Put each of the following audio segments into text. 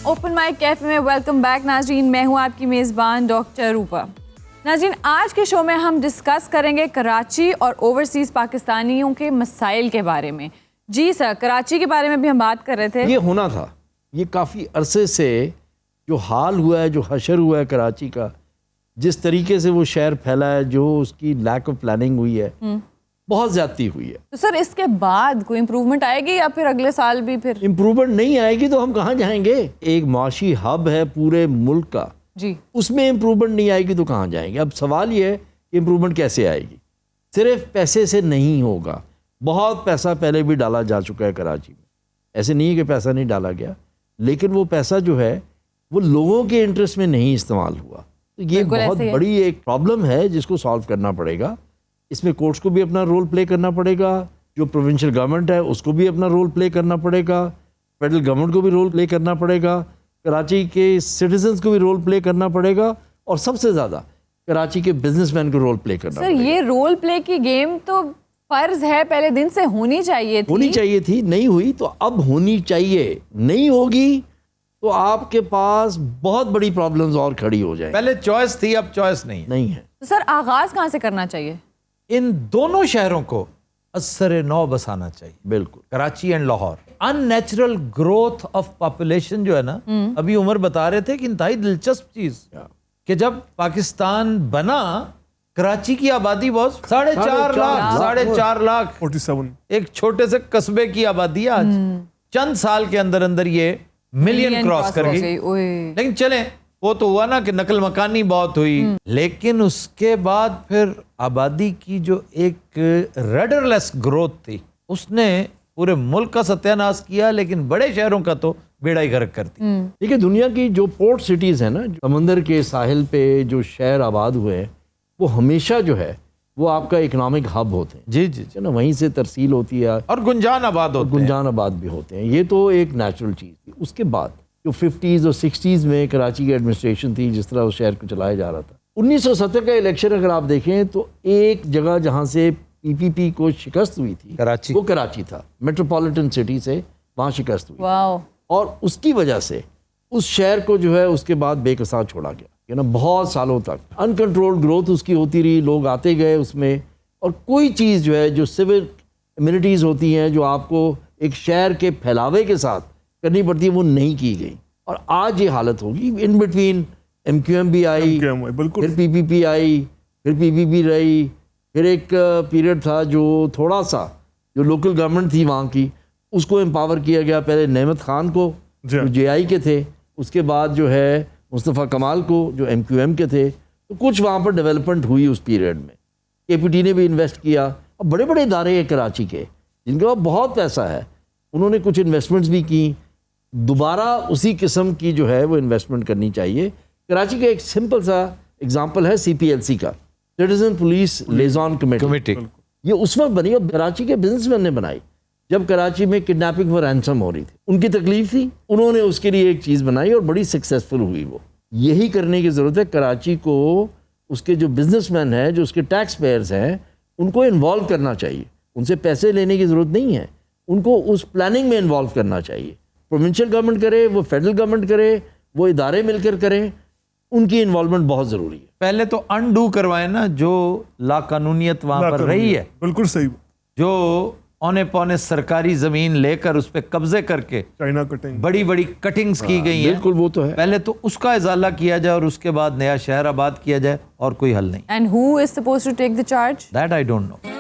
Open mic cafe میں welcome back ناظرین، میں ہوں آپ کی میزبان ڈاکٹر روپا۔ ناظرین، آج کے شو میں ہم ڈسکس کریں گے کراچی اور اوورسیز پاکستانیوں کے مسائل کے بارے میں۔ جی سر، کراچی کے بارے میں بھی ہم بات کر رہے تھے۔ یہ ہونا تھا، یہ کافی عرصے سے جو حال ہوا ہے، جو حشر ہوا ہے کراچی کا، جس طریقے سے وہ شہر پھیلا ہے، جو اس کی لیک آف پلاننگ ہوئی ہے، بہت زیادتی ہوئی ہے۔ تو سر اس کے بعد کوئی امپروومنٹ آئے گی یا پھر اگلے سال بھی پھر امپروومنٹ نہیں آئے گی تو ہم کہاں جائیں گے؟ ایک معاشی ہب ہے پورے ملک کا، جی اس میں امپروومنٹ نہیں آئے گی تو کہاں جائیں گے؟ اب سوال یہ ہے کہ امپروومنٹ کیسے آئے گی؟ صرف پیسے سے نہیں ہوگا۔ بہت پیسہ پہلے بھی ڈالا جا چکا ہے کراچی میں، ایسے نہیں ہے کہ پیسہ نہیں ڈالا گیا، لیکن وہ پیسہ جو ہے وہ لوگوں کے انٹرسٹ میں نہیں استعمال ہوا۔ تو یہ بہت بڑی ایک پرابلم ہے جس کو سالو کرنا پڑے گا۔ اس میں کورٹس کو بھی اپنا رول پلے کرنا پڑے گا، جو پروونشل گورنمنٹ ہے اس کو بھی اپنا رول پلے کرنا پڑے گا، فیڈرل گورنمنٹ کو بھی رول پلے کرنا پڑے گا، کراچی کے سٹیزنز کو بھی رول پلے کرنا پڑے گا، اور سب سے زیادہ کراچی کے بزنس مین کو رول پلے کرنا پڑے گا۔ سر یہ رول پلے کی گیم تو فرض ہے پہلے دن سے ہونی چاہیے تھی، نہیں ہوئی تو اب ہونی چاہیے۔ نہیں ہوگی تو آپ کے پاس بہت بڑی پرابلمز اور کھڑی ہو جائیں۔ پہلے چوائس تھی، اب چوائس نہیں ہے۔ سر آغاز کہاں سے کرنا چاہیے؟ ان دونوں شہروں کو اثر نو بسانا چاہیے، بالکل، Karachi and Lahore. In natural growth of population جو ہے نا، ابھی عمر بتا رہے تھے کہ انتہائی دلچسپ چیز کہ جب پاکستان بنا کراچی کی آبادی بہت 4.5 لاکھ 47 ایک چھوٹے سے قصبے کی آبادی ہے آج۔ چند سال کے اندر اندر یہ ملین کراس کر گئی۔ لیکن چلیں، وہ تو ہوا نا کہ نقل مکانی بہت ہوئی، لیکن اس کے بعد پھر آبادی کی جو ایک ریڈرلیس گروتھ تھی اس نے پورے ملک کا ستیہ ناش کیا، لیکن بڑے شہروں کا تو بیڑا ہی غرق کر دی۔ دیکھیں، دنیا کی جو پورٹ سٹیز ہیں نا، سمندر کے ساحل پہ جو شہر آباد ہوئے ہیں، وہ ہمیشہ جو ہے وہ آپ کا اکنامک ہب ہوتے ہیں۔ جی جی، نا، وہیں سے ترسیل ہوتی ہے اور گنجان آباد ہوتے ہیں، گنجان آباد بھی ہوتے ہیں۔ یہ تو ایک نیچرل چیز تھی۔ اس کے بعد جو 50s اور 60s میں کراچی کی ایڈمنسٹریشن تھی، جس طرح اس شہر کو چلایا جا رہا تھا، 1970 کا الیکشن اگر آپ دیکھیں تو ایک جگہ جہاں سے PPP کو شکست ہوئی تھی کراچی، وہ کراچی تھا۔ میٹروپولیٹن سٹی سے وہاں شکست ہوئی، اور اس کی وجہ سے اس شہر کو جو ہے اس کے بعد بے قصاں چھوڑا گیا، نا، بہت سالوں تک انکنٹرولڈ گروتھ اس کی ہوتی رہی، لوگ آتے گئے اس میں، اور کوئی چیز جو ہے جو سول امیونٹیز ہوتی ہیں جو آپ کو ایک شہر کے پھیلاوے کے ساتھ کرنی پڑتی ہے، وہ نہیں کی گئی۔ اور آج یہ حالت ہوگی، ان بٹوین MQM بھی آئی، پھر PPP آئی، پھر PPP رہی، پھر ایک پیریڈ تھا جو تھوڑا سا جو لوکل گورنمنٹ تھی وہاں کی، اس کو امپاور کیا گیا، پہلے نعمت خان کو جو JI کے تھے، اس کے بعد جو ہے مصطفیٰ کمال کو جو MQM کے تھے، تو کچھ وہاں پر ڈیولپمنٹ ہوئی اس پیریڈ میں۔ KPT نے بھی انویسٹ کیا، اور بڑے بڑے ادارے ہیں کراچی کے جن کے پاس بہت پیسہ ہے، انہوں نے کچھ انویسٹمنٹس بھی کی۔ دوبارہ اسی قسم کی جو ہے وہ انویسٹمنٹ کرنی چاہیے۔ کراچی کا ایک سمپل سا اگزامپل ہے CPLC کا، سٹیزن پولیس لیزون کمیٹی۔ یہ اس وقت بنی اور کراچی کے بزنس مین نے بنائی جب کراچی میں کڈنیپنگ فار رینسم ہو رہی تھی، ان کی تکلیف تھی، انہوں نے اس کے لیے ایک چیز بنائی اور بڑی سکسیسفل ہوئی۔ وہ یہی کرنے کی ضرورت ہے۔ کراچی کو اس کے جو بزنس مین ہیں، جو اس کے ٹیکس پیئرز ہیں، ان کو انوالو کرنا چاہیے۔ ان سے پیسے لینے کی ضرورت نہیں ہے، ان کو اس پلاننگ میں انوالو کرنا چاہیے۔ پروونشل گورنمنٹ کرے، وہ فیڈرل گورنمنٹ کرے، وہ ادارے مل کر کریں، ان کی انوالومنٹ بہت ضروری ہے۔ پہلے تو انڈو کروائیں نا جو لا قانونیت وہاں پر رہی ہے، بالکل صحیح، جو اونے پونے سرکاری زمین لے کر اس پہ قبضے کر کے چائنا کٹنگ، بڑی بڑی کٹنگز کی گئی ہیں، بالکل وہ تو ہے۔ پہلے تو اس کا ازالہ کیا جائے اور اس کے بعد نیا شہر آباد کیا جائے، اور کوئی حل نہیں۔ And who is supposed to take the charge? That I don't know۔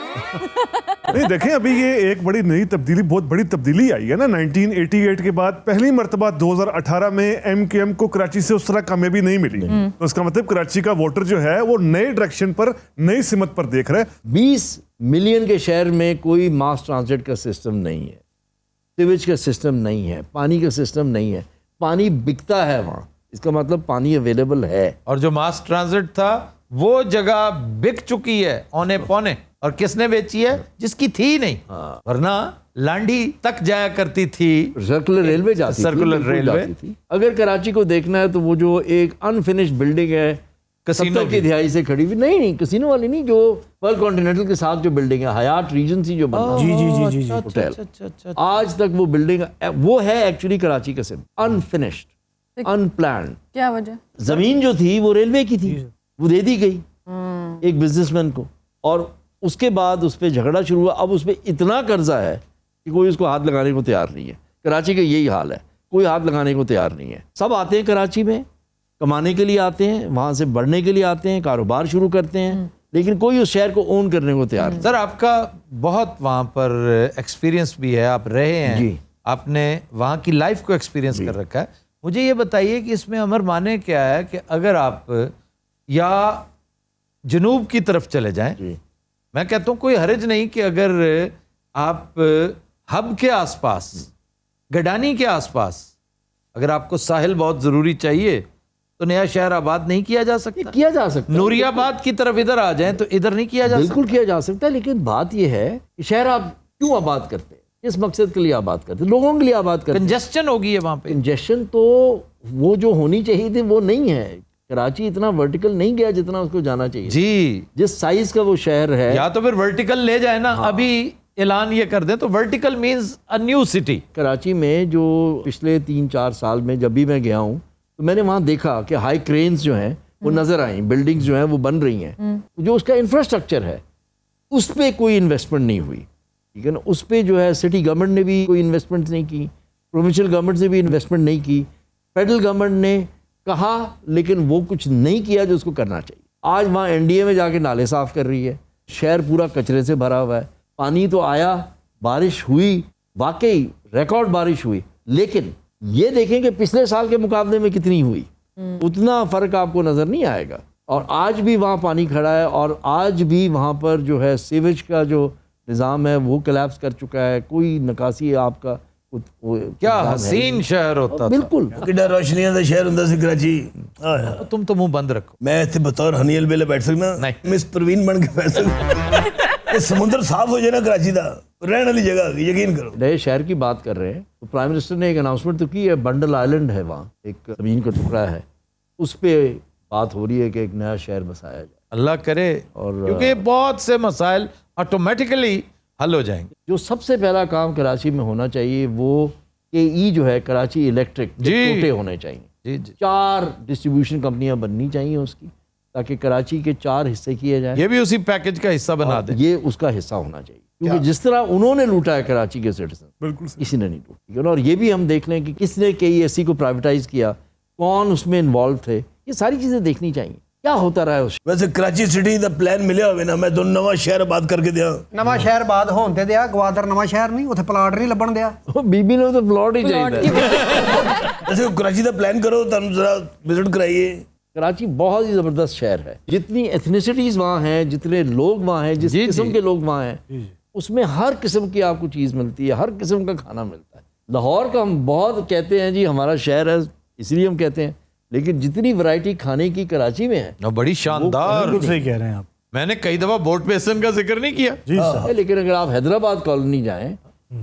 نہیں دیکھیں، ابھی یہ ایک بڑی نئی تبدیلی، بہت بڑی تبدیلی آئی ہے نا 1988 کے بعد۔ پہلی مرتبہ 2018 میں MQM کو کراچی سے اس طرح کامیابی نہیں ملی، تو اس کا مطلب کراچی کا ووٹر جو ہے وہ نئے ڈائریکشن پر، نئی سمت پر دیکھ رہا ہے۔ 20 ملین کے شہر میں کوئی ماس ٹرانزٹ کا سسٹم نہیں ہے، سیویج کا سسٹم نہیں ہے، پانی کا سسٹم نہیں ہے، پانی بکتا ہے وہاں، اس کا مطلب پانی اویلیبل ہے۔ اور جو ماس ٹرانزٹ تھا وہ جگہ بک چکی ہے اونے پونے، اور کس نے بیچی ہے؟ جس کی تھی نہیں، ورنہ لانڈی تک جایا کرتی تھی، سرکولر ریلوے جاتی تھی، سرکولر ریلوے تھی۔ اگر کراچی کو دیکھنا ہے تو وہ جو ایک انفنشڈ بلڈنگ ہے کسینو 70 کی دہائی سے کھڑی ہوئی، نہیں کسینو والی نہیں، جو ورلڈ کانٹیننٹل کے ساتھ جو بلڈنگ ہے، حیات ریجنسی جو بنا، ہوٹل، آج تک وہ بلڈنگ وہ ہے ایکچولی کراچی کا سمبل، انفنشڈ۔ अनप्लान्ड। क्या वजह? जमीन जो थी वो रेलवे की थी, वो दे दी गई एक बिजनेसमैन को, और उसके बाद उस पर झगड़ा शुरू हुआ। अब उस पर इतना कर्जा है कि कोई उसको हाथ लगाने को तैयार नहीं है। कराची का यही हाल है, कोई हाथ लगाने को तैयार नहीं है। सब आते हैं कराची में कमाने के लिए, आते हैं वहाँ से बढ़ने के लिए, आते हैं कारोबार शुरू करते हैं, लेकिन कोई उस शहर को ओन करने को तैयार नहीं। सर आपका बहुत वहाँ पर एक्सपीरियंस भी है, आप रहे हैं जी, आपने वहाँ की लाइफ को एक्सपीरियंस कर रखा है। मुझे ये बताइए कि इसमें अमर माने क्या है कि अगर आप या जनूब की तरफ चले जाएं, जी, मैं कहता हूँ कोई हर्ज नहीं कि अगर आप हब के आसपास, गडानी के आसपास, अगर आपको साहिल बहुत ज़रूरी चाहिए तो नया शहर आबाद नहीं किया जा सकता? किया जा सकता है। नूरियाबाद की तरफ इधर आ जाएं तो इधर नहीं किया जा सकता? बिल्कुल किया जा सकता है, लेकिन बात यह है कि शहर आप क्यों आबाद करते हैं, किस मकसद के लिए आबाद करते हैं? लोगों के लिए आबाद करते हैं। कंजेस्शन होगी है वहाँ पे। कंजेशन तो वो जो होनी चाहिए थी वो नहीं है। कराची इतना वर्टिकल नहीं गया जितना उसको जाना चाहिए जी, जिस साइज का वो शहर है। या तो फिर वर्टिकल ले जाए ना। हाँ। अभी ऐलान ये कर दें तो vertical means a new city. Karachi में जो पिछले 3-4 साल में जब भी मैं गया हूँ तो मैंने वहाँ देखा कि हाई क्रेन्स जो हैं वो नज़र आई, बिल्डिंग्स जो हैं वो बन रही हैं। जो उसका इंफ्रास्ट्रक्चर है उस पर कोई इन्वेस्टमेंट नहीं हुई, ठीक है ना। उस पर जो है सिटी गवर्नमेंट ने भी कोई इन्वेस्टमेंट नहीं की, प्रोविंशियल गवर्नमेंट ने भी इन्वेस्टमेंट नहीं की, फेडरल गवर्नमेंट ने कहा लेकिन वो कुछ नहीं किया जो उसको करना चाहिए। आज वहाँ एनडीए में जाके नाले साफ़ कर रही है, शहर पूरा कचरे से भरा हुआ है। पानी तो आया, बारिश हुई, वाकई रिकॉर्ड बारिश हुई, लेकिन ये देखें कि पिछले साल के मुकाबले में कितनी हुई, उतना फ़र्क आपको नज़र नहीं आएगा। और आज भी वहाँ पानी खड़ा है, और आज भी वहाँ पर जो है सीवेज का जो निज़ाम है वो कोलैप्स कर चुका है। कोई निकासी आपका क्या हसीन शहर होता था। बिल्कुल कितना रोशनियां दा शहर हुंदा सी कराची। तुम तो मुंह बंद रखो। मैं इत्थे बतौर हनील बेले बैठ सकना, नहीं। मिस प्रवीण बन के बैठ सकना। समुद्र साफ हो जाए ना कराची दा, रहने वाली जगह, यकीन करो। नए शहर की बात कर रहे हैं तो प्राइम मिनिस्टर ने एक अनाउंसमेंट तो की है, बंडल आइलैंड है वहाँ, एक ज़मीन का टुकड़ा है, उस पर बात हो रही है कि एक नया शहर बसाया जाए। अल्लाह करे, और क्योंकि बहुत से मसाइल ऑटोमेटिकली हल हो जाएंगे। जो सबसे पहला काम कराची में होना चाहिए वो KE जो है कराची इलेक्ट्रिक, जी। टूटे होने चाहिए। जी जी, 4 डिस्ट्रीब्यूशन कंपनियां बननी चाहिए उसकी, ताकि कराची के 4 हिस्से किए जाएं। ये भी उसी पैकेज का हिस्सा बना दे। ये उसका हिस्सा होना चाहिए, क्योंकि जिस तरह उन्होंने लूटा है कराची के सिटीजन, बिल्कुल सही। किसी ने नहीं लूटा, ठीक है ना। और ये भी हम देख लें कि किसने KESC को प्राइवेटाइज किया, कौन उसमें इन्वॉल्व थे, ये सारी चीज़ें देखनी चाहिए क्या होता रहा है उस। वैसे कराची सिटी दा प्लान मिलिया होवे ना, मैं तो नवा शहर आबाद करके दिया। ਨਵਾਂ ਸ਼ਹਿਰ ਬਾਦ ਹੋਣ ਤੇ ਦਿਆ, ਗਵਾਦਰ ਨਵਾਂ ਸ਼ਹਿਰ ਨਹੀਂ, ਉੱਥੇ ਪਲਾਟ ਨਹੀਂ ਲੱਭਣ ਦਿਆ। बीबी ने तो प्लॉट ही चाहिए। वैसे कराची दा प्लान करो, तुम जरा विजिट कराइए। कराची बहुत ही ज़बरदस्त शहर है, जितनी एथनिसिटीज़ वहाँ हैं, जितने लोग वहाँ हैं, जिस जी, किस्म जी। के लोग वहाँ हैं, उसमें हर किस्म की आपको चीज़ मिलती है, हर किस्म का खाना मिलता है। लाहौर का हम बहुत कहते हैं जी हमारा शहर है, इसलिए हम कहते हैं, लेकिन जितनी वैरायटी खाने की कराची में है, और बड़ी शानदार। बिल्कुल सही कह रहे हैं आप। मैंने कई दफा बोट बेसन का जिक्र नहीं किया। जी सर। लेकिन अगर आप हैदराबाद कॉलोनी जाएं,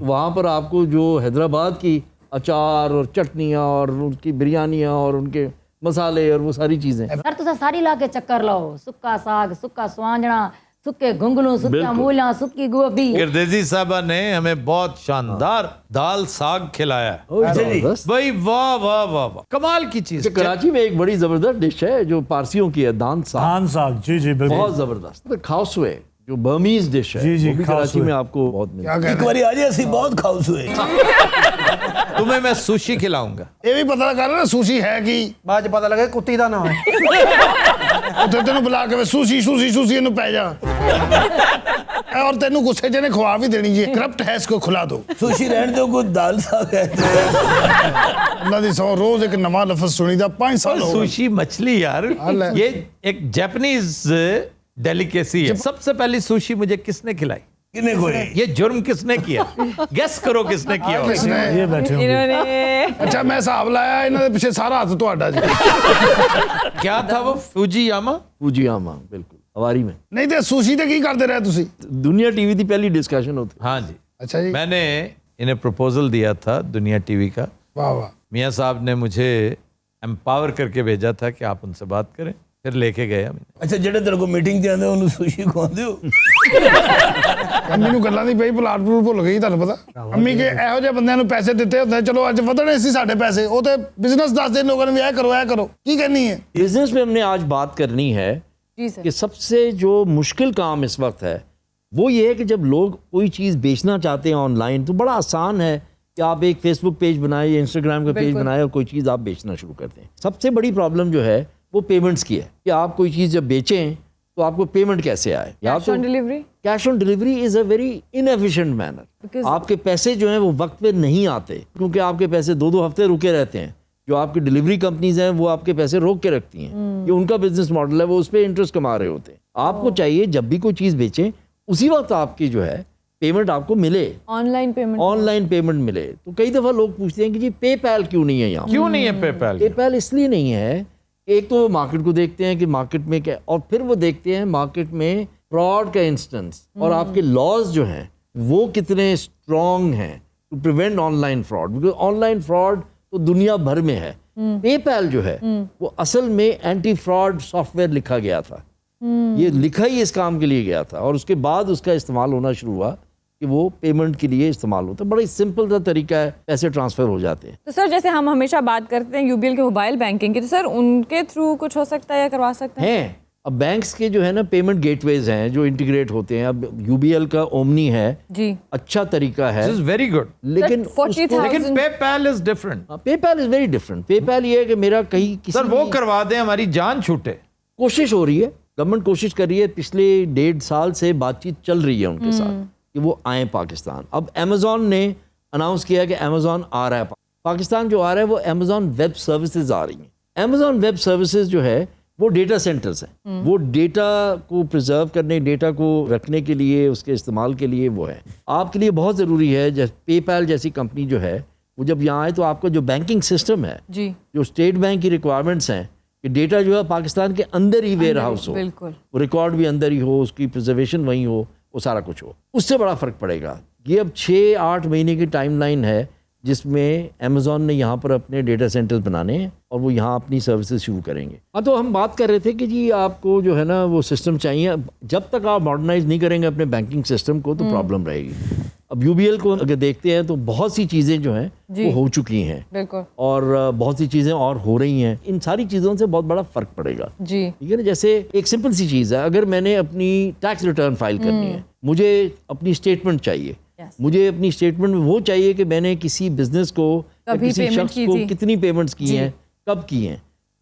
वहाँ पर आपको जो हैदराबाद की अचार और चटनियाँ और उनकी बिरयानियाँ और उनके मसाले और वो सारी चीज़ें, सर तुसा सारी ला के चक्कर लाओ, सुक्का साग, सुक्का स्वांजना, सुक्के घुंगलू, सुक्का मूला, सुक्की गोभी। गिरदेजी साहबा ने हमें बहुत शानदार दाल साग खिलाया है। ज़बरदस्त। भाई वाह वाह वाह वाह, कमाल की चीज। कराची में एक बड़ी ज़बरदस्त डिश है जो पारसियों की है, दान साग, धान साग, जी जी बिल्कुल। बहुत ज़बरदस्त। खाउसवे जो बर्मीज डिश है, जी, जी, वो भी कराची खाउसवे। में आपको बहुत मिलता है। एक बारी आ जाए, ਅਸੀਂ बहुत खाउस हुए। तुम्हें मैं सुशी खिलाऊंगा। ਇਹ ਵੀ ਪਤਾ ਕਰ ਨਾ ਸੂਸ਼ੀ ਹੈ ਕੀ ਬਾਅਦ ਚ ਪਤਾ ਲੱਗੇ ਕੁੱਤੀ ਦਾ ਨਾਂ ਹੈ। ਉੱਥੇ ਤੈਨੂੰ ਬੁਲਾ ਕੇ ਸੂਸ਼ੀ ਸੂਸ਼ੀ ਸੂਸ਼ੀ ਇਹਨੂੰ ਪੈ ਜਾ ਔਰ ਤੈਨੂੰ ਗੁੱਸੇ ਚ ਨੇ ਖਵਾ ਵੀ ਦੇਣੀ ਜੀ ਕਰਪਟ ਹੈ ਇਸਕੋ ਖਿਲਾ ਦੋ सुशी रहने दो, कोई दाल साग है। ਉਹਨਾਂ ਦੀ ਸੌ ਰੋਜ਼ ਇੱਕ ਨਵਾਂ ਲਫ਼ਜ਼ ਸੁਣੀਦਾ 5 साल हो गए। सुशी मछली यार, अल्लाह। ये एक जापानीज डेलिकेसी है। सबसे पहली सुशी मुझे किसने खिलाई? किने कोई ये जुर्म किसने किया? गेस करो किसने किया होगा? किसने ये बैठे होंगे। इन्होंने ਅੱਛਾ ਮੈਂ ਹਿਸਾਬ ਲਾਇਆ ਇਹਨਾਂ ਦੇ ਪਿੱਛੇ ਸਾਰਾ ਹੱਥ ਤੁਹਾਡਾ ਜੀ क्या था वो? फूजियामा। फूजियामा, बिल्कुल हवारी में। ਨਹੀਂ ਤੇ ਸੂਸ਼ੀ ਤੇ ਕੀ ਕਰਦੇ ਰਹੇ ਤੁਸੀਂ दुनिया टीवी की पहली डिस्कशन होती हाँ जी, ਅੱਛਾ जी मैंने इन्हें प्रपोजल दिया था दुनिया टीवी का। वाह वाह मियाँ साहब ने मुझे एम्पावर करके भेजा था कि आप उनसे बात करें। ਫਿਰ ਲੈ ਕੇ ਗਏ ਅੱਛਾ ਜਿਹੜੇ ਤੇਰੇ ਕੋਲ ਮੀਟਿੰਗ ਤੇ ਆਉਂਦੇ ਉਹਨੂੰ ਸੁਸ਼ੀ ਖਵਾਉਂਦੇ ਹੋ? ਅੰਮੀ ਨੂੰ ਗੱਲਾਂ ਦੀ ਪਈ ਪਲਾਟ ਪਲੂਟ ਭੁੱਲ ਗਈ ਤੁਹਾਨੂੰ ਪਤਾ। ਅੰਮੀ ਕਿ ਇਹੋ ਜਿਹੇ ਬੰਦਿਆਂ ਨੂੰ ਪੈਸੇ ਦਿੱਤੇ ਹੁੰਦੇ, ਚਲੋ ਅੱਜ ਵਧਣੇ ਸੀ ਸਾਡੇ ਪੈਸੇ, ਉਹ ਤੇ ਬਿਜ਼ਨਸ ਦੱਸਦੇ ਲੋਕਾਂ ਨੇ ਵੀ ਇਹ ਕਰੋ ਕੀ करनी है। बिजनेस में हमने आज बात करनी है जी सर। कि सबसे जो मुश्किल काम इस वक्त है वो ये है कि जब लोग कोई चीज़ बेचना चाहते हैं ऑनलाइन तो बड़ा आसान है कि आप एक फेसबुक पेज बनाए या इंस्टाग्राम का पेज बनाए और कोई चीज़ आप बेचना शुरू कर दें। सबसे बड़ी प्रॉब्लम जो है वो पेमेंट्स की है कि आप कोई चीज़ जब बेचें तो आपको पेमेंट कैसे आए। या कैश तो on delivery, cash on delivery is a very inefficient manner. आपके पैसे जो हैं वो वक्त पे नहीं आते क्योंकि आपके पैसे 2-2 हफ्ते रुके रहते हैं। जो आपकी डिलीवरी कंपनीज हैं वो आपके पैसे रोक के रखती हैं, ये उनका बिजनेस मॉडल है, वो उस पर इंटरेस्ट कमा रहे होते हैं। आपको चाहिए जब भी कोई चीज़ बेचें उसी वक्त आपकी जो है पेमेंट आपको मिले, ऑनलाइन पेमेंट मिले। तो कई दफ़ा लोग पूछते हैं कि जी पेपैल क्यों नहीं है यहाँ? क्यों नहीं है पेपैल? पेपैल इसलिए नहीं है, एक तो मार्केट को देखते हैं कि मार्केट में क्या, और फिर वो देखते हैं मार्केट में फ्रॉड का इंस्टेंस और आपके लॉज जो हैं वो कितने स्ट्रॉन्ग हैं to prevent online fraud. Because online fraud तो दुनिया भर में है। पेपैल जो है वो असल में एंटी फ्रॉड सॉफ्टवेयर लिखा गया था, ये लिखा ही इस काम के लिए गया था और उसके बाद उसका इस्तेमाल होना शुरू हुआ कि वो पेमेंट के लिए इस्तेमाल होता है। बड़ा ही सिंपल सा तरीका है, पैसे ट्रांसफ़र हो जाते हैं। तो सर जैसे हम हमेशा बात करते हैं यूबीएल के मोबाइल बैंकिंग की, तो सर उनके थ्रू कुछ हो सकता है या करवा सकते हैं? अब बैंक्स के जो है ना पेमेंट गेटवेज हैं जो इंटीग्रेट होते हैं। अब यूबीएल का ओमनी है जी, अच्छा तरीका है, दिस इज वेरी गुड, लेकिन 40,000 लेकिन PayPal is different. PayPal is very different. PayPal ये है कि मेरा कहीं किसी सर वो करवा दें हमारी जान छूटे। कोशिश हो रही है, गवर्नमेंट कोशिश कर रही है, पिछले 1.5 साल से बातचीत चल रही है उनके साथ कि वो आए पाकिस्तान। अब अमेज़ॉन ने अनाउंस किया कि अमेज़ॉन आ रहा है पाकिस्तान। जो आ रहा है वो अमेज़ॉन वेब सर्विसेज आ रही हैं। अमेज़ॉन वेब सर्विसेज जो है वो डेटा सेंटर्स हैं, वो डेटा को प्रिजर्व करने, डेटा को रखने के लिए, उसके इस्तेमाल के लिए वो है। आपके लिए बहुत ज़रूरी है, जैसे पेपैल जैसी कंपनी जो है वो जब यहाँ आए तो आपका जो बैंकिंग सिस्टम है जी, जो स्टेट बैंक की रिक्वायरमेंट्स हैं कि डेटा जो है पाकिस्तान के अंदर ही वेयर हाउस हो, बिल्कुल वो रिकॉर्ड भी अंदर ही हो, उसकी प्रिजर्वेशन वहीं हो, वो सारा कुछ हो, उससे बड़ा फ़र्क पड़ेगा। ये अब 6-8 महीने की टाइमलाइन है जिसमें अमेज़ॉन ने यहाँ पर अपने डेटा सेंटर्स बनाने हैं और वो यहाँ अपनी सर्विसेज शुरू करेंगे। हाँ, तो हम बात कर रहे थे कि जी आपको जो है ना वो सिस्टम चाहिए। जब तक आप मॉडर्नाइज नहीं करेंगे अपने बैंकिंग सिस्टम को तो प्रॉब्लम रहेगी। अब यूबीएल को अगर देखते हैं तो बहुत सी चीज़ें जो हैं वो हो चुकी हैं, बिल्कुल, और बहुत सी चीज़ें और हो रही हैं। इन सारी चीज़ों से बहुत बड़ा फ़र्क पड़ेगा जी। ठीक है ना। जैसे एक सिंपल सी चीज़ है, अगर मैंने अपनी टैक्स रिटर्न फाइल करनी है, मुझे अपनी स्टेटमेंट चाहिए, मुझे अपनी स्टेटमेंट में वो चाहिए कि मैंने किसी बिजनेस को किसी शख्स को कितनी पेमेंट्स की हैं, कब की हैं।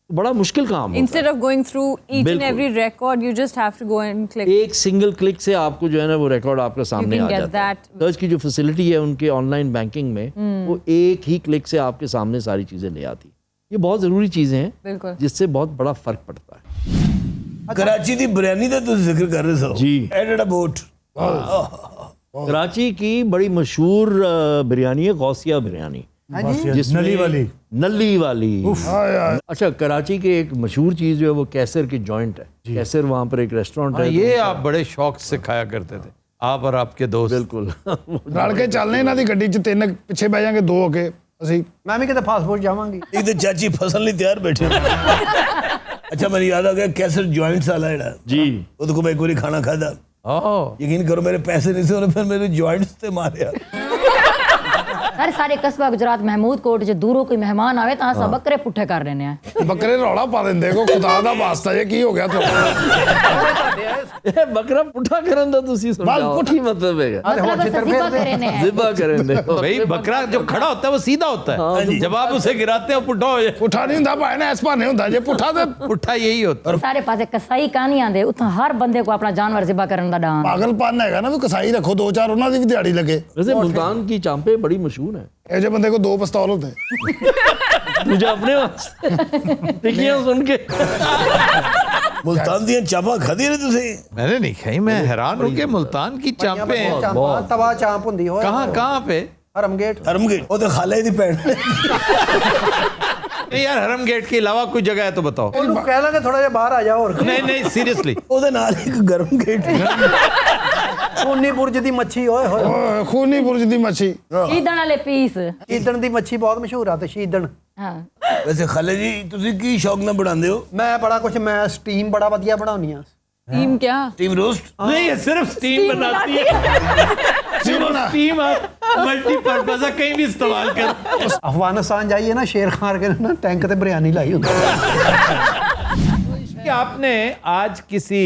तो बड़ा मुश्किल काम है। Instead of going through each and बिल्कुल। every record, you just have to go and click. एक सिंगल क्लिक से आपको जो है ना वो रिकॉर्ड आपके सामने can आ get जाता है। that। सर्च की जो फैसिलिटी है उनके ऑनलाइन बैंकिंग में वो एक ही क्लिक से आपके सामने सारी चीज़ें ले आती। ये बहुत ज़रूरी चीज़ें हैं बिल्कुल, जिससे बहुत बड़ा फ़र्क पड़ता है। कराची दी बिरयानी दा तुम जिक्र कर रहे हो जी। एडेड बोट कराची की बड़ी मशहूर बिरयानी है गौसिया बिरयानी, जिसमें नली वाली। अच्छा, कराची के एक मशहूर चीज़ जो है वो कैसर की जॉइंट है। कैसर वहाँ पर एक रेस्टोरेंट है। ये आप बड़े शौक से खाया करते थे, आप और आपके दोस्त। बिल्कुल ਰਲ ਕੇ ਚੱਲਨੇ ਇਹਨਾਂ ਦੀ ਗੱਡੀ 'ਚ 3 ਪਿੱਛੇ ਬਹਿ ਜਾਾਂਗੇ 2 ਹੋ ਕੇ ਅਸੀਂ। ਮੈਂ ਵੀ ਕਿਤੇ ਫਾਸਟ-ਫੂਡ ਜਾਵਾਂਗੀ। एक तो चाची फसल नहीं तैयार बैठे अच्छा मेरी याद आ गया कैसर जॉइंट साला है जी। वो तो मैं एक बार खाना खादा, यकीन करो मेरे पैसे नहीं थे, फिर मेरे जॉइंट्स से मारे। हर सारे कस्बा गुजरात महमूद कोट च दूरों कोई मेहमान आवे ਤਾਂ ਸਭ ਬੱਕਰੇ ਪੁੱਠੇ ਕਰ ਰਹੇ ਨੇ। ਬੱਕਰੇ ਰੌਲਾ ਪਾ ਦਿੰਦੇ ਕੋ ਖੁਦਾ ਦਾ ਵਾਸਤਾ ਇਹ ਕੀ ਹੋ ਗਿਆ ਇਹ ਬੱਕਰਾ ਪੁੱਠਾ ਕਰਨ ਦਾ ਤੁਸੀਂ ਸਮਝਾਓ ਕੀ ਮਤਲਬ ਹੈ? मतलब ज़िबा करे ने ज़िबा करें दे। भाई बकरा जो खड़ा होता है वो सीधा होता है, जब आप उसे गिराते हो पुट्ठा हो जाए। ਪੁੱਠਾ ਨਹੀਂ ਹੁੰਦਾ ਭਾਵੇਂ ਨਾ ਇਸ ਭਾਨੇ ਹੁੰਦਾ ਜੇ ਪੁੱਠਾ ਤੇ पुट्ठा यही होता है। सारे पासे कसाई कहानी आंदे उथा हर बंदे को अपना जानवर ज़िबा करन दा डांस। ਪਾਗਲਪਨ ਹੈਗਾ ਨਾ ਵੀ ਕਸਾਈ ਰੱਖੋ 2-4 ਉਹਨਾਂ ਦੀ ਵੀ ਦਿਹਾੜੀ ਲੱਗੇ। वैसे मुल्तान की चांपे बड़ी मशहूर हैं। ਇਹ ਜੇ ਬੰਦੇ ਕੋ 2 ਪਿਸਤੌਲ ਹੁੰਦੇ मुझे अपने वास्ते टिकियां सुन के मुल्तान दी चापा खादी ने तुसी? मैंने नहीं खाई, मैं हैरान हूँ कि मुल्तान की चांपे हैं। ਚਾਂਪਾਂ ਤਵਾ ਚਾਂਪ ਹੁੰਦੀ ਹੋਏ कहाँ पे? ਹਰਮਗੇਟ। हरमगेट वो तो खाले दी भैन नहीं यार, हरम गेट के अलावा कोई जगह है तो बताओ। ਉਹਨੂੰ ਕਹਿ ਲਾਂਗੇ ਥੋੜਾ ਜਿਹਾ ਬਾਹਰ ਆ ਜਾ ਹੋਰ। नहीं नहीं सीरियसली, ਉਹਦੇ ਨਾਲ ਇੱਕ ਗਰਮ ਗੇਟ ਸੋਨੀ ਬੁਰਜ ਦੀ ਮੱਛੀ ਓਏ ਹੋਏ। ਖੂਨੀ ਬੁਰਜ ਦੀ ਮੱਛੀ। शीदन वाले पीस ਸ਼ੀਦਣ ਦੀ ਮੱਛੀ ਬਹੁਤ ਮਸ਼ਹੂਰ ਆ ਤੇ ਸ਼ੀਦਣ ਹਾਂ ਵੈਸੇ ਖਾਲੇ ਜੀ ਤੁਸੀਂ ਕੀ ਸ਼ੌਕ ਨਾਲ ਬਣਾਉਂਦੇ ਹੋ? ਮੈਂ ਬੜਾ ਕੁਝ ਮੈਂ ਸਟੀਮ ਬੜਾ ਵਧੀਆ ਬਣਾਉਣੀ ਆ टीम क्या ਟੀਮ ਰੋਸਟ? नहीं ये सिर्फ स्टीम बनाती है सिर्फ स्टीम मल्टीपर्पज है, कहीं भी इस्तेमाल कर। अफगानिस्तान जाइए ना शेर खान के ना टैंक ते बिरयानी लाई होती कि आपने आज किसी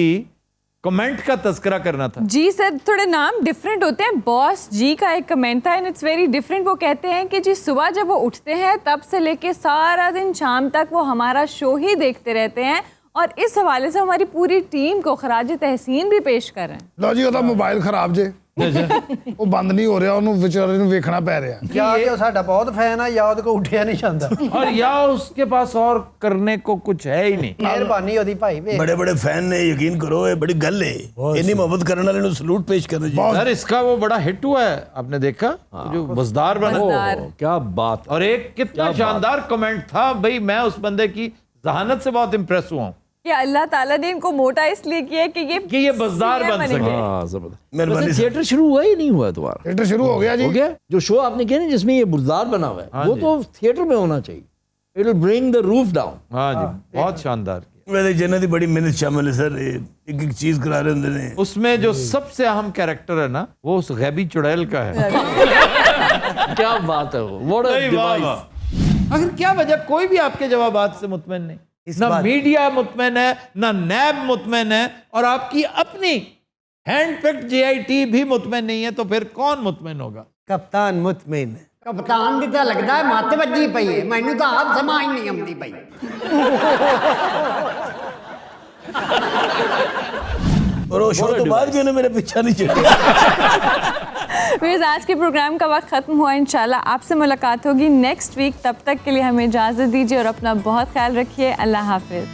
कमेंट का तस्करा करना था। जी सर, थोड़े नाम डिफरेंट होते हैं। बॉस जी का एक कमेंट था एंड इट्स वेरी डिफरेंट। वो कहते हैं कि जी सुबह जब वो उठते हैं तब से लेके सारा दिन शाम तक वो हमारा शो ही देखते रहते हैं और इस हवाले से हमारी पूरी टीम को खराज तहसीन भी पेश कर रहे हैं। ਲਓ ਜੀ ਉਹਦਾ ਮੋਬਾਈਲ ਖਰਾਬ ਜੇ ਉਹ ਬੰਦ ਨਹੀਂ ਹੋ ਰਿਹਾ, ਉਹਨੂੰ ਵਿਚਾਰੇ ਨੂੰ ਵੇਖਣਾ ਪੈ ਰਿਹਾ। या तो साडा बहुत फैन है या ਉਹਦੇ ਕੋ ਉੱਠਿਆ ਨਹੀਂ ਜਾਂਦਾ और या उसके पास और करने को कुछ है ही नहीं। ਮਿਹਰਬਾਨੀ ਉਹਦੀ ਭਾਈ ਵੇ बड़े बड़े फैन ने, यकीन करो ये बड़ी गल है, इन्नी मोहब्बत करने वाले नु सलूट पेश करना चाहिए। सर इसका वो बड़ा हिट हुआ है, आपने देखा जो बजदार बना। मज़ेदार। क्या बात। और एक कितना शानदार कमेंट था भाई, मैं उस बंदे की जहानत से बहुत इम्प्रेस हुआ हूँ कि अल्लाह ताला ने इनको मोटा इसलिए किया कि ये बज़दार CM बन बनेंगे। सके। हाँ जबरदस्त। मेहरबानी वैसे सर। थिएटर शुरू हुआ ही नहीं हुआ दोबारा? थिएटर शुरू हो गया जी। हो गया? जो शो आपने किया ना जिसमें ये बुज़दार बना हुआ है वो जी। तो थिएटर में होना चाहिए। It will bring the roof down. हाँ जी, बहुत शानदार किया। वैसे जिन्हों की बड़ी मेहनत शामिल है सर, एक एक चीज करा रहे होंगे ने। उसमें जो सबसे अहम कैरेक्टर है ना वो उस गैबी चुड़ैल का है। क्या बात है वो। What a नहीं, वाह, device। वाह। आखिर क्या वजह, कोई भी आपके जवाबात से मुतमइन नहीं, ना मीडिया मुतमइन है, ना नैब मुतमइन है, और आपकी अपनी हैंड पिक्ड JIT भी मुतमइन नहीं है, तो फिर कौन मुतमइन होगा? ਕਪਤਾਨ ਮੁਤਮਿਨ ਕਪਤਾਨ ਦੀ ਤਾਂ ਲੱਗਦਾ ਹੈ ਮੱਤ ਵੱਜੀ ਪਈ ਹੈ, ਮੈਨੂੰ ਤਾਂ ਆਪ ਸਮਝ ਨਹੀਂ ਆਉਂਦੀ ਪਈ। और वो शो तो बाद भी उन्हें मेरे पीछा नहीं चढ़ा। फिर आज के प्रोग्राम का वक्त खत्म हुआ। इंशाल्लाह आपसे मुलाकात होगी नेक्स्ट वीक। तब तक के लिए हमें इजाज़त दीजिए और अपना बहुत ख्याल रखिए। अल्लाह हाफिज।